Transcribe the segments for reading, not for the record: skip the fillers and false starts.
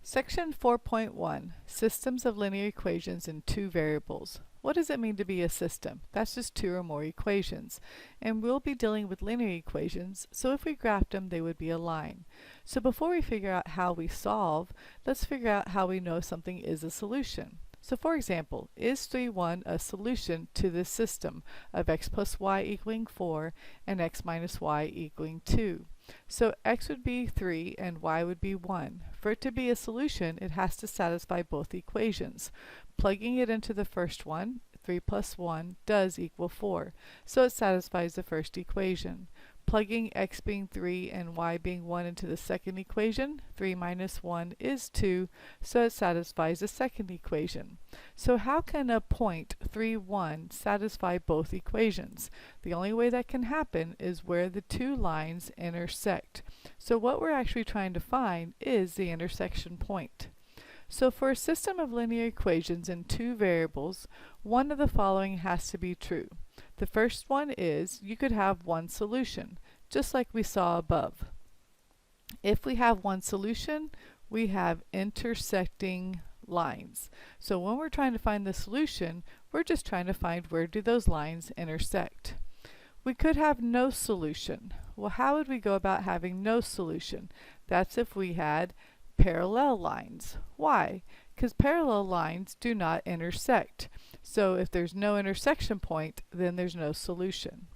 Section 4.1, Systems of Linear Equations in Two Variables. What does it mean to be a system? That's just two or more equations. And we'll be dealing with linear equations, so if we graphed them, they would be a line. So before we figure out how we solve, let's figure out how we know something is a solution. So for example, is 3,1 a solution to this system of x plus y equaling 4 and x minus y equaling 2? So x would be 3 and y would be 1. For it to be a solution, it has to satisfy both equations. Plugging it into the first one, 3 plus 1 does equal 4, so it satisfies the first equation. Plugging x being 3 and y being 1 into the second equation, 3 minus 1 is 2, so it satisfies the second equation. So how can a point 3, 1 satisfy both equations? The only way that can happen is where the two lines intersect. So what we're actually trying to find is the intersection point. So for a system of linear equations in two variables, one of the following has to be true. The first one is you could have one solution, just like we saw above. If we have one solution, we have intersecting lines. So when we're trying to find the solution, we're just trying to find where do those lines intersect. We could have no solution. Well, how would we go about having no solution? That's if we had parallel lines. Why? Because parallel lines do not intersect. So if there's no intersection point, then there's no solution.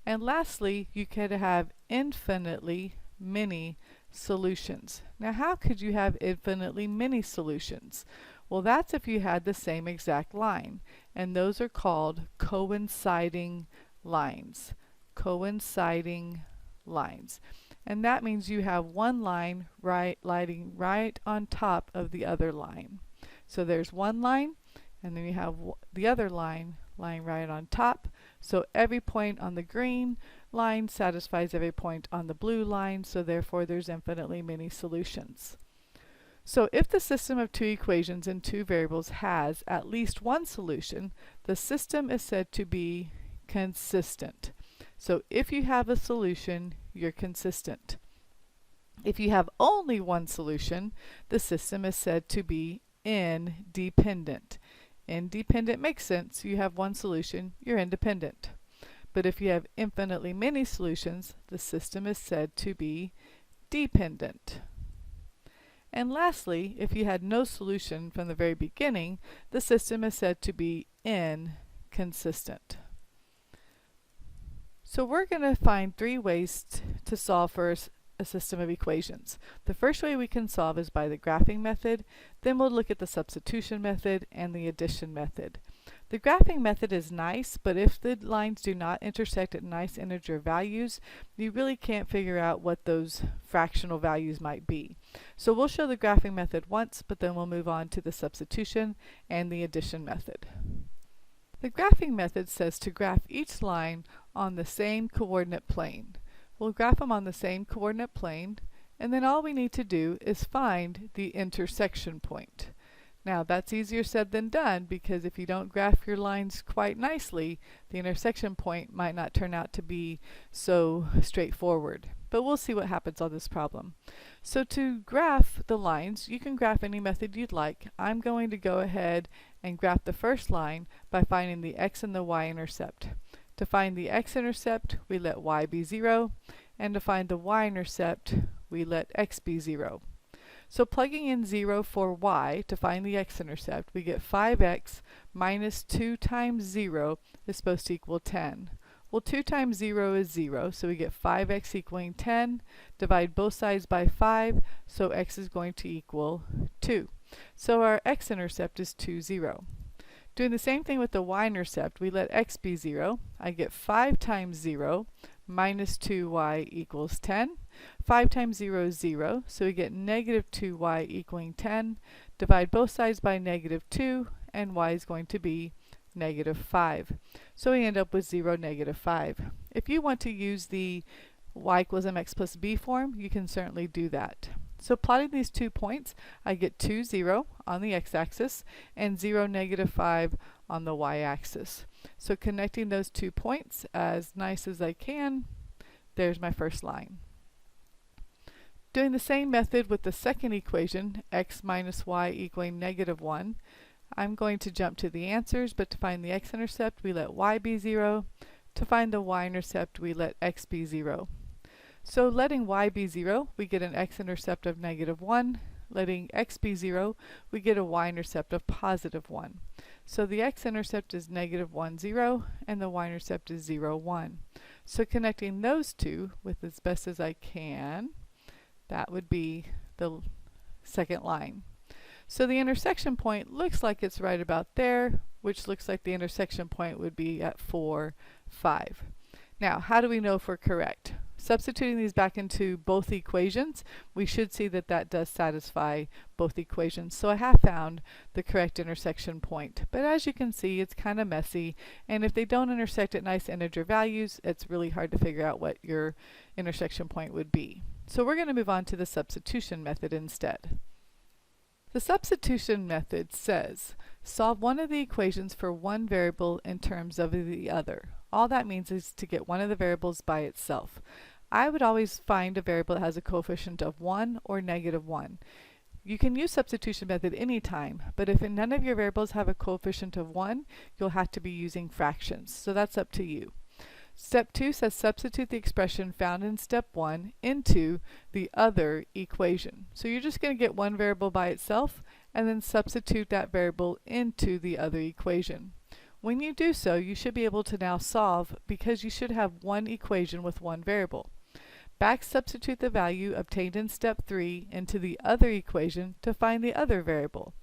And lastly, you could have infinitely many solutions. Now how could you have infinitely many solutions? Well, that's if you had the same exact line, and those are called coinciding lines. Coinciding lines. And that means you have one line lighting right on top of the other line. So there's one line, and then you have the other line lying right on top. So every point on the green line satisfies every point on the blue line, so therefore there's infinitely many solutions. So if the system of two equations in two variables has at least one solution, the system is said to be consistent. So if you have a solution, you're consistent. If you have only one solution, the system is said to be independent. Independent makes sense. You have one solution, you're independent. But if you have infinitely many solutions, the system is said to be dependent. And lastly, if you had no solution from the very beginning, the system is said to be inconsistent. So we're going to find three ways to solve for a system of equations. The first way we can solve is by the graphing method, then we'll look at the substitution method and the addition method. The graphing method is nice, but if the lines do not intersect at nice integer values, you really can't figure out what those fractional values might be. So we'll show the graphing method once, but then we'll move on to the substitution and the addition method. The graphing method says to graph each line on the same coordinate plane. We'll graph them on the same coordinate plane, and then all we need to do is find the intersection point. Now that's easier said than done, because if you don't graph your lines quite nicely, the intersection point might not turn out to be so straightforward. But we'll see what happens on this problem. So to graph the lines, you can graph any method you'd like. I'm going to go ahead and graph the first line by finding the x and the y-intercept. To find the x-intercept, we let y be 0, and to find the y-intercept, we let x be 0. So plugging in 0 for y to find the x-intercept, we get 5x minus 2 times 0 is supposed to equal 10. Well, 2 times 0 is 0, so we get 5x equaling 10. Divide both sides by 5, so x is going to equal 2. So our x-intercept is 2, 0. Doing the same thing with the y-intercept, we let x be 0. I get 5 times 0 minus 2y equals 10. 5 times 0 is 0, so we get negative 2y equaling 10. Divide both sides by negative 2, and y is going to be negative 5. So we end up with 0, negative 5. If you want to use the y equals mx plus b form, you can certainly do that. So plotting these 2 points, I get 2, 0 on the x-axis and 0, negative 5 on the y-axis. So connecting those 2 points as nice as I can, there's my first line. Doing the same method with the second equation, x minus y equaling -1, I'm going to jump to the answers, but to find the x-intercept we let y be 0. To find the y-intercept we let x be 0. So letting y be 0, we get an x-intercept of -1. Letting x be 0, we get a y-intercept of +1. So the x-intercept is -1, 0, and the y-intercept is 0, 1. So connecting those two with as best as I can, that would be the second line. So the intersection point looks like it's right about there, which looks like the intersection point would be at 4, 5. Now, how do we know if we're correct? Substituting these back into both equations, we should see that that does satisfy both equations. So I have found the correct intersection point. But as you can see, it's kind of messy, and if they don't intersect at nice integer values, it's really hard to figure out what your intersection point would be. So we're going to move on to the substitution method instead. The substitution method says, solve one of the equations for one variable in terms of the other. All that means is to get one of the variables by itself. I would always find a variable that has a coefficient of 1 or -1. You can use substitution method anytime, but if none of your variables have a coefficient of 1, you'll have to be using fractions. So that's up to you. Step 2 says substitute the expression found in step 1 into the other equation. So you're just going to get one variable by itself and then substitute that variable into the other equation. When you do so, you should be able to now solve because you should have one equation with one variable. Back substitute the value obtained in step 3 into the other equation to find the other variable.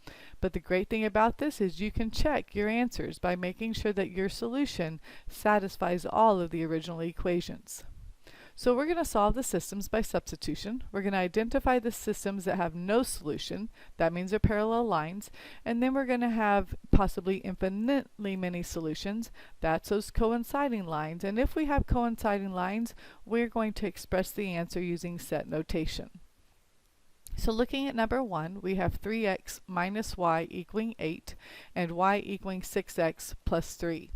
But the great thing about this is you can check your answers by making sure that your solution satisfies all of the original equations. So we're going to solve the systems by substitution. We're going to identify the systems that have no solution. That means they're parallel lines. And then we're going to have possibly infinitely many solutions. That's those coinciding lines. And if we have coinciding lines, we're going to express the answer using set notation. So looking at number 1, we have 3x minus y equaling 8 and y equaling 6x plus 3.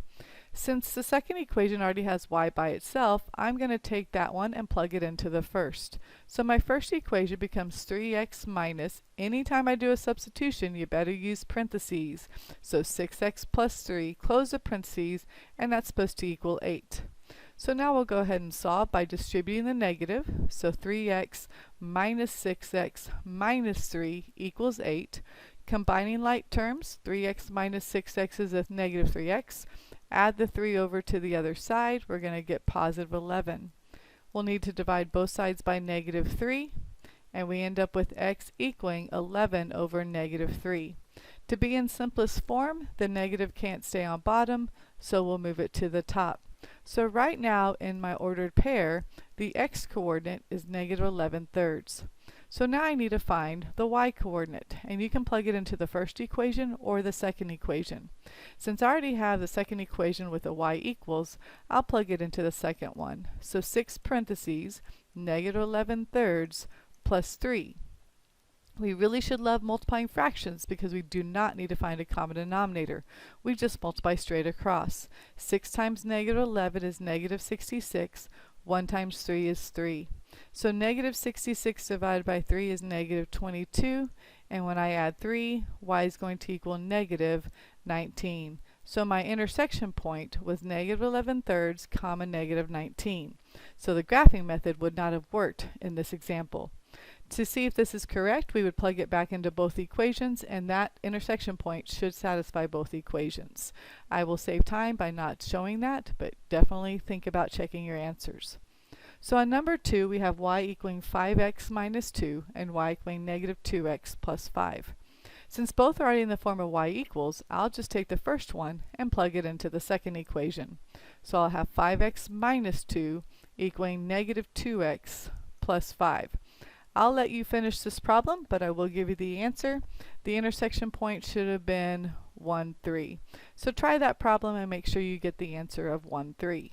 Since the second equation already has y by itself, I'm going to take that one and plug it into the first. So my first equation becomes 3x minus, anytime I do a substitution, you better use parentheses. So 6x plus 3, close the parentheses, and that's supposed to equal 8. So now we'll go ahead and solve by distributing the negative. So 3x minus 6x minus 3 equals 8. Combining like terms, 3x minus 6x is a negative 3x. Add the 3 over to the other side, we're going to get positive 11. We'll need to divide both sides by negative 3, and we end up with x equaling 11 over negative 3. To be in simplest form, the negative can't stay on bottom, so we'll move it to the top. So right now in my ordered pair, the x-coordinate is negative 11/3. So now I need to find the y-coordinate, and you can plug it into the first equation or the second equation. Since I already have the second equation with a y equals, I'll plug it into the second one. So 6 parentheses, negative 11/3 plus 3. We really should love multiplying fractions because we do not need to find a common denominator. We just multiply straight across. 6 times negative 11 is negative 66. 1 times 3 is 3. So negative 66 divided by 3 is negative 22. And when I add 3, y is going to equal negative 19. So my intersection point was negative 11/3 comma negative 19. So the graphing method would not have worked in this example. To see if this is correct, we would plug it back into both equations, and that intersection point should satisfy both equations. I will save time by not showing that, but definitely think about checking your answers. So on number 2, we have y equaling 5x minus 2 and y equaling negative 2x plus 5. Since both are already in the form of y equals, I'll just take the first one and plug it into the second equation. So I'll have 5x minus 2 equaling negative 2x plus 5. I'll let you finish this problem, but I will give you the answer. The intersection point should have been 1, 3. So try that problem and make sure you get the answer of 1, 3.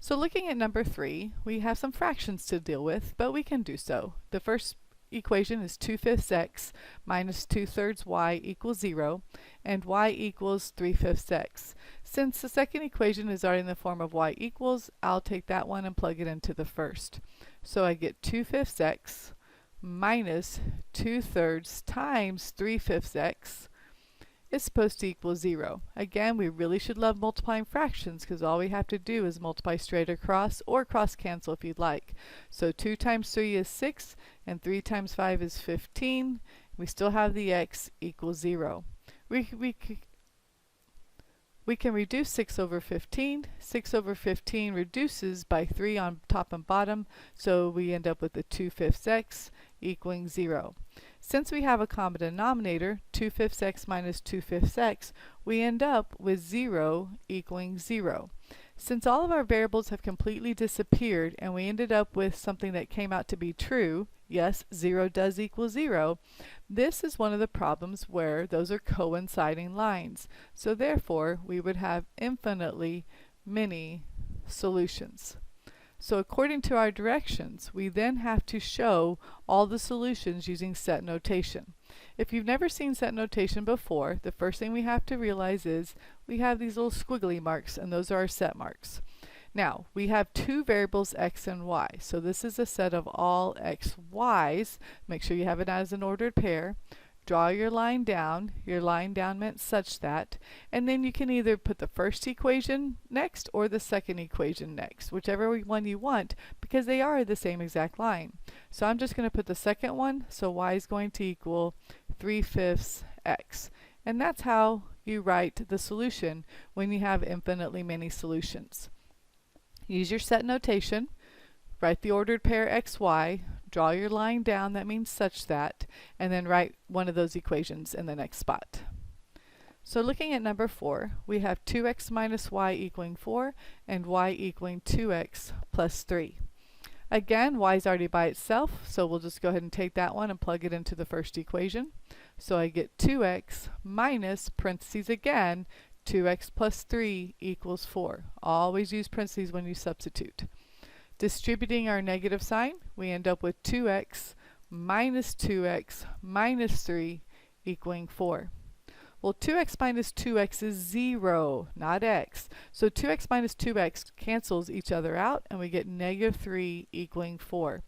So looking at number 3, we have some fractions to deal with, but we can do so. The first equation is 2/5 x minus 2/3 y equals 0, and y equals 3/5 x. Since the second equation is already in the form of y equals, I'll take that one and plug it into the first. So I get 2/5 x minus 2/3 times 3/5 x is supposed to equal 0. Again, we really should love multiplying fractions because all we have to do is multiply straight across or cross cancel if you'd like. So 2 times 3 is 6 and 3 times 5 is 15. We still have the x equals 0. We can reduce 6 over 15. 6 over 15 reduces by 3 on top and bottom, so we end up with the 2/5 x equaling 0. Since we have a common denominator, 2/5 x minus 2/5 x, we end up with 0 equaling 0. Since all of our variables have completely disappeared and we ended up with something that came out to be true, yes, 0 does equal 0, this is one of the problems where those are coinciding lines. So therefore, we would have infinitely many solutions. So according to our directions, we then have to show all the solutions using set notation. If you've never seen set notation before, the first thing we have to realize is we have these little squiggly marks, and those are our set marks. Now, we have two variables x and y, so this is a set of all x, y's. Make sure you have it as an ordered pair. Draw your line down meant such that, and then you can either put the first equation next or the second equation next, whichever one you want, because they are the same exact line. So I'm just going to put the second one, so y is going to equal 3/5 x. And that's how you write the solution when you have infinitely many solutions. Use your set notation, write the ordered pair x, y, draw your line down, that means such that, and then write one of those equations in the next spot. So looking at number 4, we have 2x minus y equaling 4 and y equaling 2x plus 3. Again, y is already by itself, so we'll just go ahead and take that one and plug it into the first equation. So I get 2x minus, parentheses again, 2x plus 3 equals 4. Always use parentheses when you substitute. Distributing our negative sign, we end up with 2x minus 2x minus 3 equaling 4. Well, 2x minus 2x is 0, not x. So 2x minus 2x cancels each other out, and we get negative 3 equaling 4.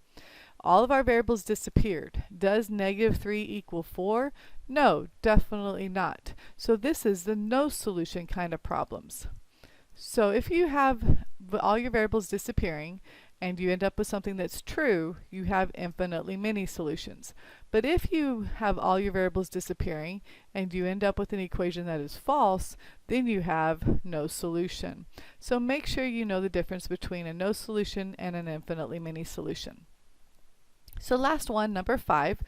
All of our variables disappeared. Does negative 3 equal 4? No, definitely not. So this is the no solution kind of problems. So if you have all your variables disappearing and you end up with something that's true, you have infinitely many solutions. But if you have all your variables disappearing and you end up with an equation that is false, then you have no solution. So make sure you know the difference between a no solution and an infinitely many solution. So last one, number 5.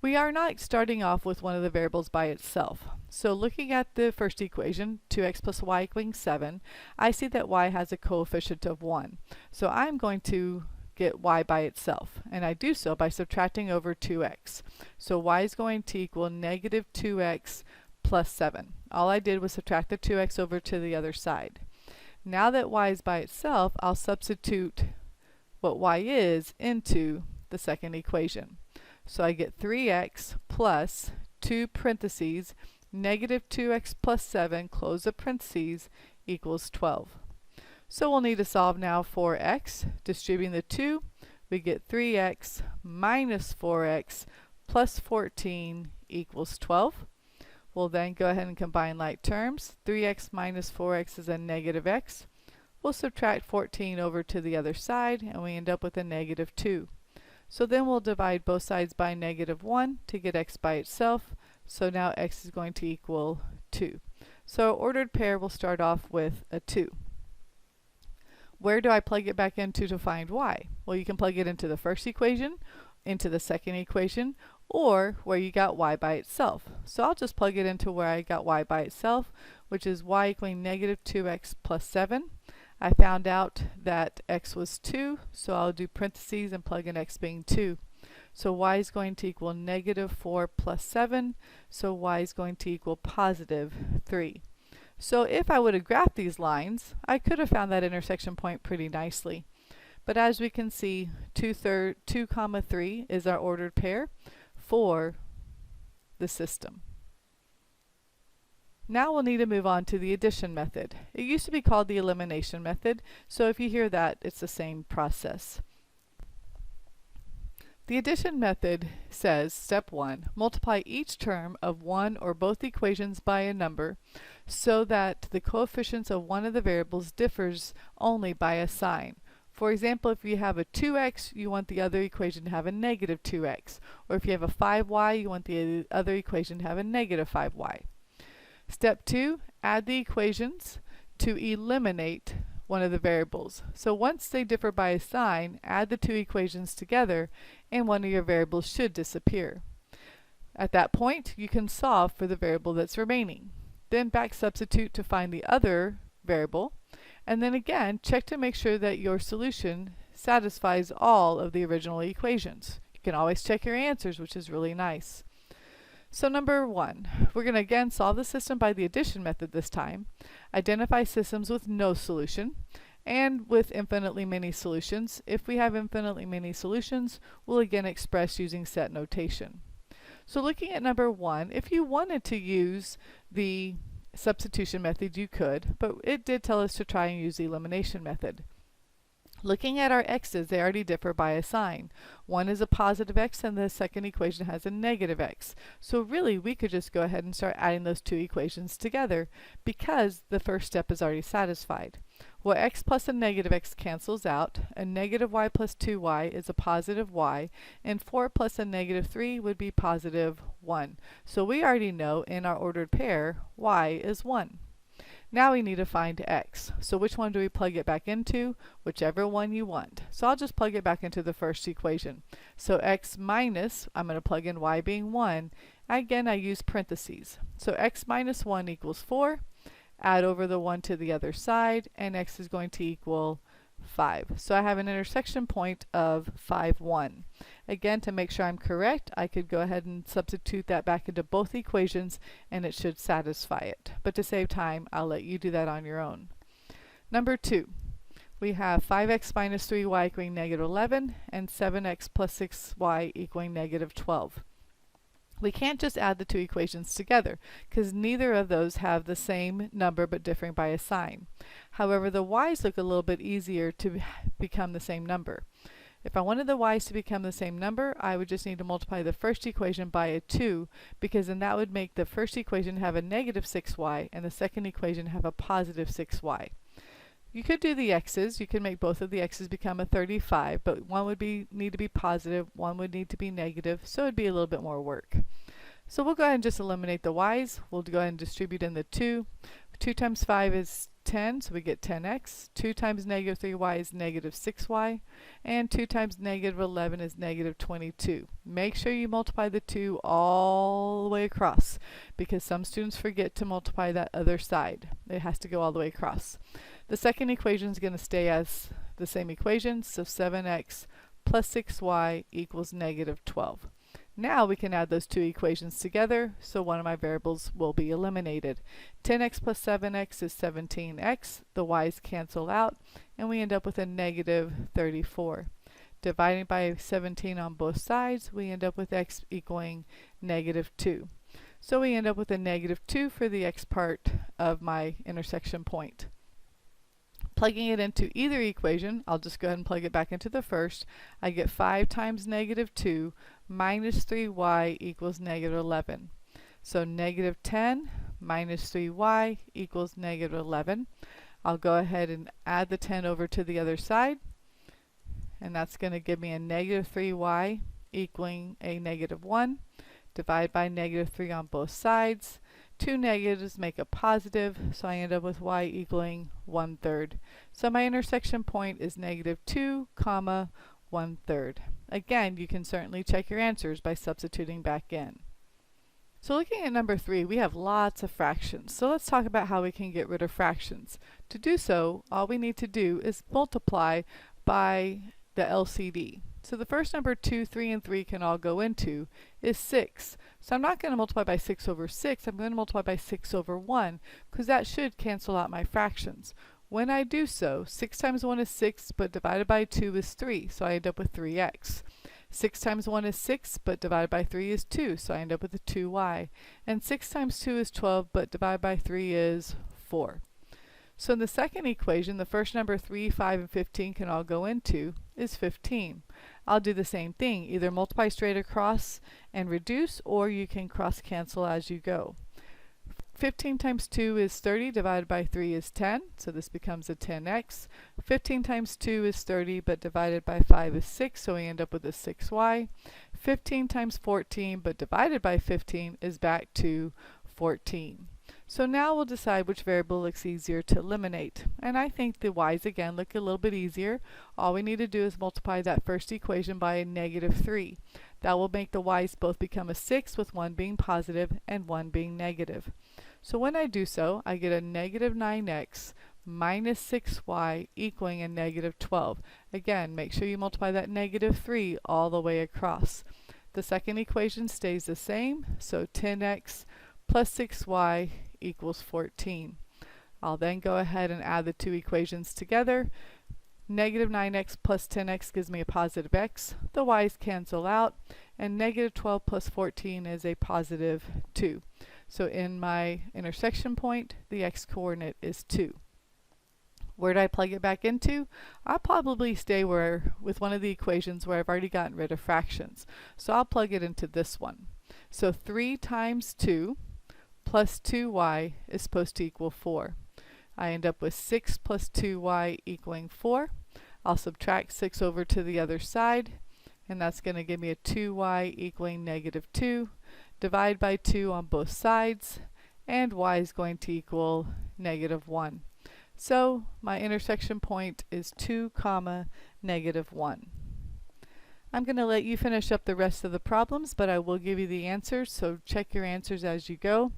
We are not starting off with one of the variables by itself. So looking at the first equation, 2x plus y equaling 7, I see that y has a coefficient of 1. So I'm going to get y by itself, and I do so by subtracting over 2x. So y is going to equal negative 2x plus 7. All I did was subtract the 2x over to the other side. Now that y is by itself, I'll substitute what y is into the second equation. So I get 3x plus 2 parentheses, negative 2x plus 7, close the parentheses, equals 12. So we'll need to solve now for x. Distributing the 2, we get 3x minus 4x plus 14 equals 12. We'll then go ahead and combine like terms. 3x minus 4x is a negative x. We'll subtract 14 over to the other side, and we end up with a negative 2. So then we'll divide both sides by negative 1 to get x by itself. So now x is going to equal 2. So our ordered pair will start off with a 2. Where do I plug it back into to find y? Well, you can plug it into the first equation, into the second equation, or where you got y by itself. So I'll just plug it into where I got y by itself, which is y equaling negative 2x plus 7. I found out that x was 2, so I'll do parentheses and plug in x being 2. So y is going to equal negative 4 plus 7, so y is going to equal positive 3. So if I would have graphed these lines, I could have found that intersection point pretty nicely. But as we can see, 2, 3 is our ordered pair for the system. Now we'll need to move on to the addition method. It used to be called the elimination method, so if you hear that, it's the same process. The addition method says, step 1, multiply each term of one or both equations by a number so that the coefficients of one of the variables differs only by a sign. For example, if you have a 2x, you want the other equation to have a negative 2x. Or if you have a 5y, you want the other equation to have a negative 5y. Step 2, add the equations to eliminate one of the variables. So once they differ by a sign, add the two equations together and one of your variables should disappear. At that point, you can solve for the variable that's remaining. Then back substitute to find the other variable, and then again check to make sure that your solution satisfies all of the original equations. You can always check your answers, which is really nice. So number 1, we're going to again solve the system by the addition method this time. Identify systems with no solution and with infinitely many solutions. If we have infinitely many solutions, we'll again express using set notation. So looking at number 1, if you wanted to use the substitution method, you could, but it did tell us to try and use the elimination method. Looking at our x's, they already differ by a sign. One is a positive x and the second equation has a negative x. So really we could just go ahead and start adding those two equations together because the first step is already satisfied. Well, x plus a negative x cancels out. A negative y plus 2y is a positive y, and 4 plus a negative 3 would be positive 1. So we already know in our ordered pair y is 1. Now we need to find x. So which one do we plug it back into? Whichever one you want. So I'll just plug it back into the first equation. So x minus, I'm going to plug in y being 1. Again, I use parentheses. So x minus 1 equals 4. Add over the 1 to the other side, and x is going to equal 5. So I have an intersection point of 5, 1. Again, to make sure I'm correct, I could go ahead and substitute that back into both equations and it should satisfy it. But to save time, I'll let you do that on your own. Number 2, we have 5x minus 3y equaling negative 11 and 7x plus 6y equaling negative 12. We can't just add the two equations together because neither of those have the same number but differing by a sign. However, the y's look a little bit easier to become the same number. If I wanted the y's to become the same number, I would just need to multiply the first equation by a 2 because then that would make the first equation have a negative 6y and the second equation have a positive 6y. You could do the x's. You could make both of the x's become a 35, but one would need to be positive, one would need to be negative, so it would be a little bit more work. So we'll go ahead and just eliminate the y's. We'll go ahead and distribute in the 2. 2 times 5 is 10, so we get 10x. 2 times negative 3y is negative 6y. And 2 times negative 11 is negative 22. Make sure you multiply the 2 all the way across, because some students forget to multiply that other side. It has to go all the way across. The second equation is going to stay as the same equation, so 7x plus 6y equals negative 12. Now we can add those two equations together, so one of my variables will be eliminated. 10x plus 7x is 17x, the y's cancel out, and we end up with a negative 34. Dividing by 17 on both sides, we end up with x equaling negative 2. So we end up with a negative 2 for the x part of my intersection point. Plugging it into either equation, I'll just go ahead and plug it back into the first. I get 5 times negative 2 minus 3y equals negative 11. So negative 10 minus 3y equals negative 11. I'll go ahead and add the 10 over to the other side, and that's going to give me a negative 3y equaling a negative 1. Divide by negative 3 on both sides. Two negatives make a positive, so I end up with y equaling 1/3. So my intersection point is negative 2, 1/3. Again, you can certainly check your answers by substituting back in. So looking at number 3, we have lots of fractions. So let's talk about how we can get rid of fractions. To do so, all we need to do is multiply by the LCD. So the first number 2, 3, and 3 can all go into is 6. So I'm not going to multiply by 6 over 6, I'm going to multiply by 6 over 1, because that should cancel out my fractions. When I do so, 6 times 1 is 6, but divided by 2 is 3, so I end up with 3x. 6 times 1 is 6, but divided by 3 is 2, so I end up with a 2y. And 6 times 2 is 12, but divided by 3 is 4. So in the second equation, the first number 3, 5, and 15 can all go into is 15. I'll do the same thing, either multiply straight across and reduce, or you can cross cancel as you go. 15 times 2 is 30, divided by 3 is 10, so this becomes a 10x. 15 times 2 is 30, but divided by 5 is 6, so we end up with a 6y. 15 times 14, but divided by 15 is back to 14. So now we'll decide which variable looks easier to eliminate. And I think the y's again look a little bit easier. All we need to do is multiply that first equation by a -3. That will make the y's both become a 6, with one being positive and one being negative. So when I do so, I get a -9x minus 6y equaling a -12. Again, make sure you multiply that -3 all the way across. The second equation stays the same, so 10x plus 6y equals 14. I'll then go ahead and add the two equations together. -9x plus 10x gives me a positive x. The y's cancel out, and -12 plus 14 is a positive 2. So in my intersection point, the x-coordinate is 2. Where do I plug it back into? I'll probably stay with one of the equations where I've already gotten rid of fractions. So I'll plug it into this one. So 3 times 2 plus 2y is supposed to equal 4. I end up with 6 plus 2y equaling 4. I'll subtract 6 over to the other side, and that's going to give me a 2y equaling -2. Divide by 2 on both sides, and y is going to equal -1. So my intersection point is 2, -1. I'm going to let you finish up the rest of the problems, but I will give you the answers, so check your answers as you go.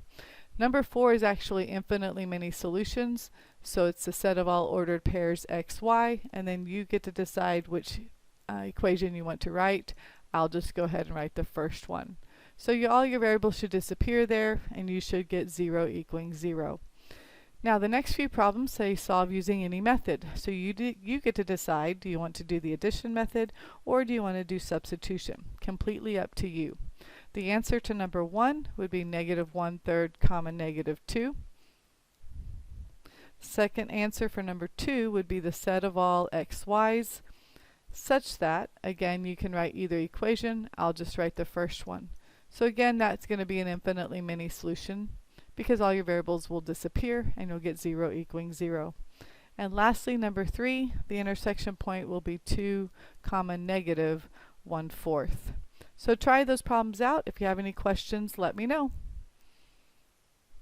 Number 4 is actually infinitely many solutions, so it's the set of all ordered pairs x, y, and then you get to decide which equation you want to write. I'll just go ahead and write the first one. So all your variables should disappear there, and you should get 0 equaling 0. Now the next few problems say solve using any method. So you get to decide, do you want to do the addition method or do you want to do substitution? Completely up to you. The answer to number 1 would be -1/3, -2. Second answer for number 2 would be the set of all x, y's, such that, again, you can write either equation. I'll just write the first one. So again, that's going to be an infinitely many solution, because all your variables will disappear and you'll get 0 equaling 0. And lastly, number 3, the intersection point will be 2, -1/4. So try those problems out. If you have any questions, let me know.